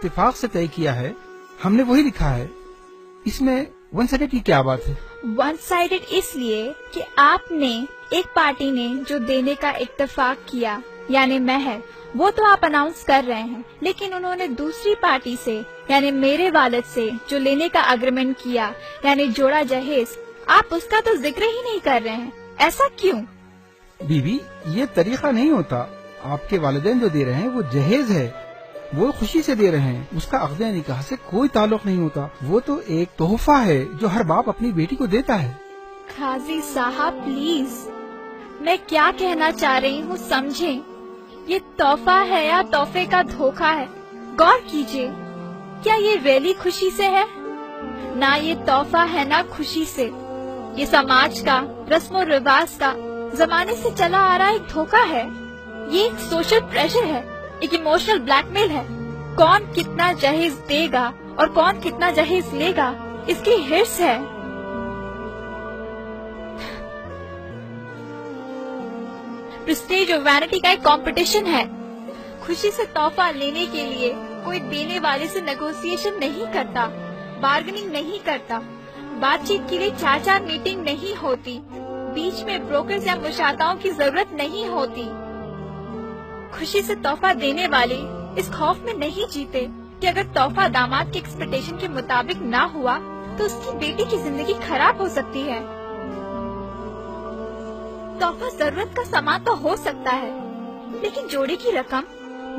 اتفاق سے طے کیا ہے، ہم نے وہی لکھا ہے. اس میں ون سائڈڈ کی کیا بات ہے؟ ون سائڈڈ اس لیے کہ آپ نے ایک پارٹی نے جو دینے کا اتفاق کیا یعنی مہر، وہ تو آپ اناؤنس کر رہے ہیں، لیکن انہوں نے دوسری پارٹی سے یعنی میرے والد سے جو لینے کا اگریمنٹ کیا یعنی جوڑا جہیز، آپ اس کا تو ذکر ہی نہیں کر رہے ہیں. ایسا کیوں؟ بی بی، یہ طریقہ نہیں ہوتا. آپ کے والدین جو دے رہے ہیں وہ جہیز ہے، وہ خوشی سے دے رہے ہیں، اس کا عقد نکاح سے کوئی تعلق نہیں ہوتا. وہ تو ایک تحفہ ہے جو ہر باپ اپنی بیٹی کو دیتا ہے. قاضی صاحب پلیز، میں کیا کہنا چاہ رہی ہوں سمجھیں. یہ تحفہ ہے یا تحفے کا دھوکہ ہے؟ غور کیجئے، کیا یہ ریلی خوشی سے ہے؟ نہ یہ تحفہ ہے نہ خوشی سے. یہ سماج کا، رسم و رواج کا، زمانے سے چلا آ رہا ایک دھوکہ ہے. یہ ایک سوشل پریشر ہے، ایک ایموشنل بلیک میل ہے. کون کتنا جہیز دے گا اور کون کتنا جہیز لے گا، اس کی ہرس ہے. پریسٹیج اور وینٹی کا ایک کمپٹیشن ہے. خوشی سے تحفہ لینے کے لیے کوئی دینے والے سے نیگوسیشن نہیں کرتا، بارگننگ نہیں کرتا، بات چیت کے لیے 4 میٹنگ نہیں ہوتی، بیچ میں بروکرز یا مشاطاؤں کی ضرورت نہیں ہوتی. خوشی سے تحفہ دینے والے اس خوف میں نہیں جیتے کہ اگر تحفہ داماد کی ایکسپیکٹیشن کے مطابق نہ ہوا تو اس کی بیٹی کی زندگی خراب ہو سکتی ہے. تحفہ ضرورت کا سامان تو ہو سکتا ہے، لیکن جوڑے کی رقم،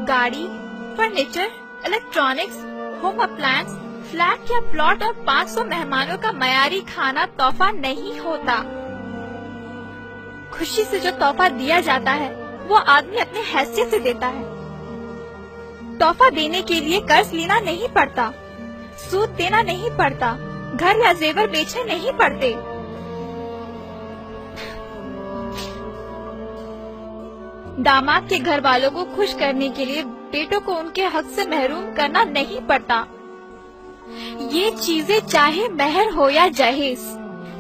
گاڑی، furniture, electronics, home appliances, flat یا پلاٹ اور 500 مہمانوں کا معیاری کھانا تحفہ نہیں ہوتا. خوشی سے جو تحفہ دیا جاتا ہے وہ آدمی اپنے حیثیت سے دیتا ہے. تحفہ دینے کے لیے قرض لینا نہیں پڑتا، سود دینا نہیں پڑتا، گھر یا زیور بیچنے نہیں پڑتے. داماد کے گھر والوں کو خوش کرنے کے لیے بیٹوں کو ان کے حق سے محروم کرنا نہیں پڑتا. یہ چیزیں چاہے مہر ہو یا جہیز،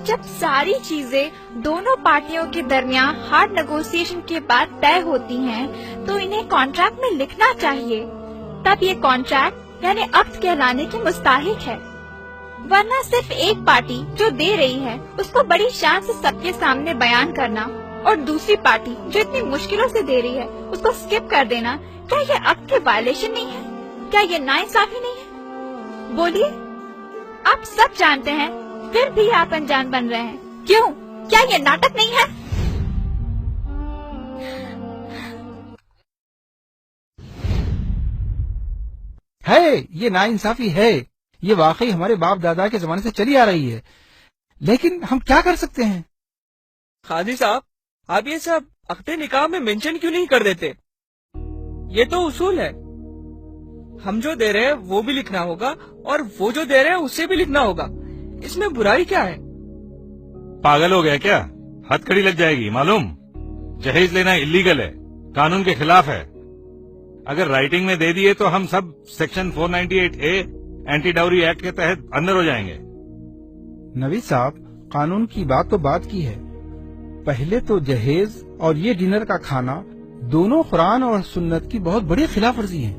جب ساری چیزیں دونوں پارٹیوں کے درمیان ہارڈ نیگوسیشن کے بعد طے ہوتی ہیں تو انہیں کانٹریکٹ میں لکھنا چاہیے. تب یہ کانٹریکٹ یعنی عقد کہلانے کے مستحق ہے. ورنہ صرف ایک پارٹی جو دے رہی ہے اس کو بڑی شان سے سب کے سامنے بیان کرنا اور دوسری پارٹی جو اتنی مشکلوں سے دے رہی ہے اس کو اسکپ کر دینا، کیا یہ عقد کی وائلیشن نہیں ہے؟ کیا یہ ناانصافی نہیں ہے؟ بولیے. آپ سب جانتے ہیں پھر بھی آپ انجان بن رہے ہیں. کیوں؟ کیا یہ ناٹک نہیں ہے؟ یہ ناانصافی ہے. یہ واقعی ہمارے باپ دادا کے زمانے سے چلی آ رہی ہے، لیکن ہم کیا کر سکتے ہیں؟ قاضی صاحب، آپ یہ سب عقد نکاح میں مینشن کیوں نہیں کر دیتے؟ یہ تو اصول ہے. ہم جو دے رہے ہیں وہ بھی لکھنا ہوگا اور وہ جو دے رہے ہیں اسے بھی لکھنا ہوگا. اس میں برائی کیا ہے؟ پاگل ہو گیا کیا؟ ہتھ کڑی لگ جائے گی. معلوم، جہیز لینا اللیگل ہے، قانون کے خلاف ہے. اگر رائٹنگ میں دے دیے تو ہم سب section 498A anti dowry act کے تحت اندر ہو جائیں گے. نوید صاحب، قانون کی بات تو بات کی ہے. پہلے تو جہیز اور یہ ڈنر کا کھانا دونوں قرآن اور سنت کی بہت بڑی خلاف ورزی ہے.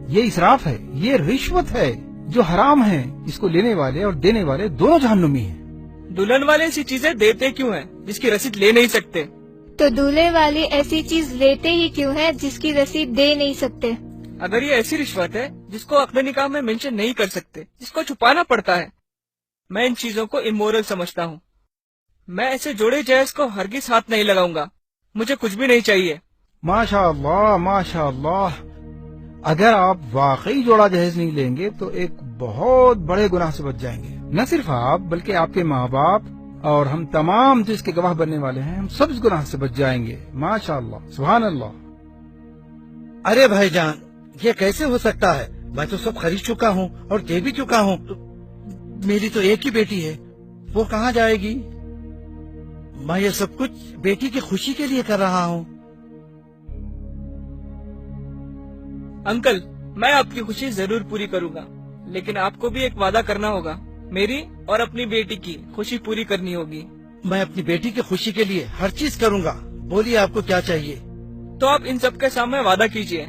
یہ اسراف ہے، یہ رشوت ہے جو حرام ہے. اس کو لینے والے اور دینے والے دونوں جہنمی ہیں. دلہن والے ایسی چیزیں دیتے کیوں ہیں جس کی رسید لے نہیں سکتے؟ تو دولہے والے ایسی چیز لیتے ہی کیوں ہے جس کی رسید دے نہیں سکتے؟ اگر یہ ایسی رشوت ہے جس کو عقد نکاح میں مینشن نہیں کر سکتے، جس کو چھپانا پڑتا ہے، میں ان چیزوں کو امورل سمجھتا ہوں. میں ایسے جوڑے جہیز کو ہرگز ہاتھ نہیں لگاؤں گا. مجھے کچھ بھی نہیں چاہیے. ماشاء اللہ ماشاء اللہ. اگر آپ واقعی جوڑا جہیز نہیں لیں گے تو ایک بہت بڑے گناہ سے بچ جائیں گے. نہ صرف آپ بلکہ آپ کے ماں باپ اور ہم تمام جو اس کے گواہ بننے والے ہیں، ہم سب اس گناہ سے بچ جائیں گے. ماشاء اللہ، سبحان اللہ. ارے بھائی جان، یہ کیسے ہو سکتا ہے؟ میں تو سب خرید چکا ہوں اور دے بھی چکا ہوں. میری تو ایک ہی بیٹی ہے، وہ کہاں جائے گی؟ میں یہ سب کچھ بیٹی کی خوشی کے لیے کر رہا ہوں. انکل، میں آپ کی خوشی ضرور پوری کروں گا، لیکن آپ کو بھی ایک وعدہ کرنا ہوگا. میری اور اپنی بیٹی کی خوشی پوری کرنی ہوگی. میں اپنی بیٹی کی خوشی کے لیے ہر چیز کروں گا. بولیے آپ کو کیا چاہیے؟ تو آپ ان سب کے سامنے وعدہ کیجئے.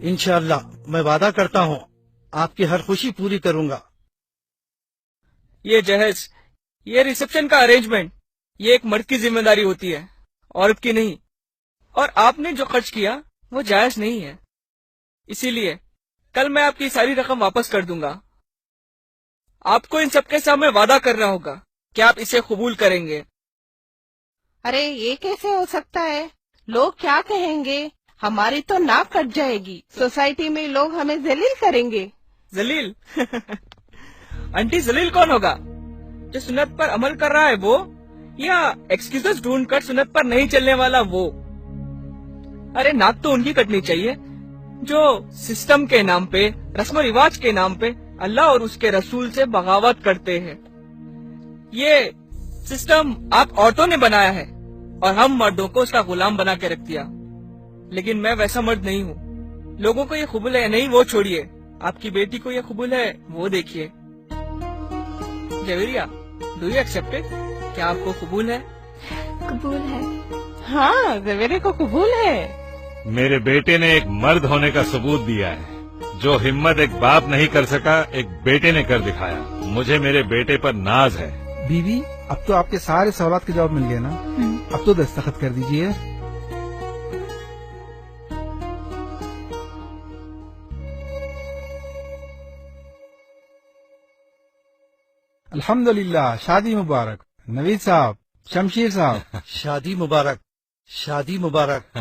انشاءاللہ میں وعدہ کرتا ہوں آپ کی ہر خوشی پوری کروں گا. یہ جہیز، یہ ریسپشن کا ارینجمنٹ، یہ ایک مرد کی ذمہ داری ہوتی ہے، عورت کی نہیں. اور آپ نے جو خرچ کیا وہ جائز نہیں ہے. اسی لیے کل میں آپ کی ساری رقم واپس کر دوں گا. آپ کو ان سب کے سامنے وعدہ کرنا ہوگا کہ آپ اسے قبول کریں گے. ارے یہ کیسے ہو سکتا ہے؟ لوگ کیا کہیں گے؟ ہماری تو ناک کٹ جائے گی. سوسائٹی میں لوگ ہمیں ذلیل کریں گے. ذلیل؟ آنٹی ذلیل کون ہوگا؟ جو سنت پر عمل کر رہا ہے وہ، یا ایکسکیوزز ڈھونڈ کر سنت پر نہیں چلنے والا وہ؟ ارے ناک تو ان کی کٹنی چاہیے جو سسٹم کے نام پہ، رسم و رواج کے نام پہ اللہ اور اس کے رسول سے بغاوت کرتے ہیں. یہ سسٹم آپ عورتوں نے بنایا ہے اور ہم مردوں کو اس کا غلام بنا کے رکھ دیا. لیکن میں ویسا مرد نہیں ہوں. لوگوں کو یہ قبول ہے نہیں وہ چھوڑیے، آپ کی بیٹی کو یہ قبول ہے وہ دیکھیے. Javeria, do you accept it? کیا آپ کو قبول ہے؟ قبول ہے. ہاں زویرے کو قبول ہے. میرے بیٹے نے ایک مرد ہونے کا ثبوت دیا ہے. جو ہمت ایک باپ نہیں کر سکا ایک بیٹے نے کر دکھایا. مجھے میرے بیٹے پر ناز ہے. بیوی، اب تو آپ کے سارے سوالات کے جواب مل گئے نا؟ اب تو دستخط کر دیجئے. الحمدللہ، شادی مبارک. نوید صاحب، شمشیر صاحب. شادی مبارک، شادی مبارک.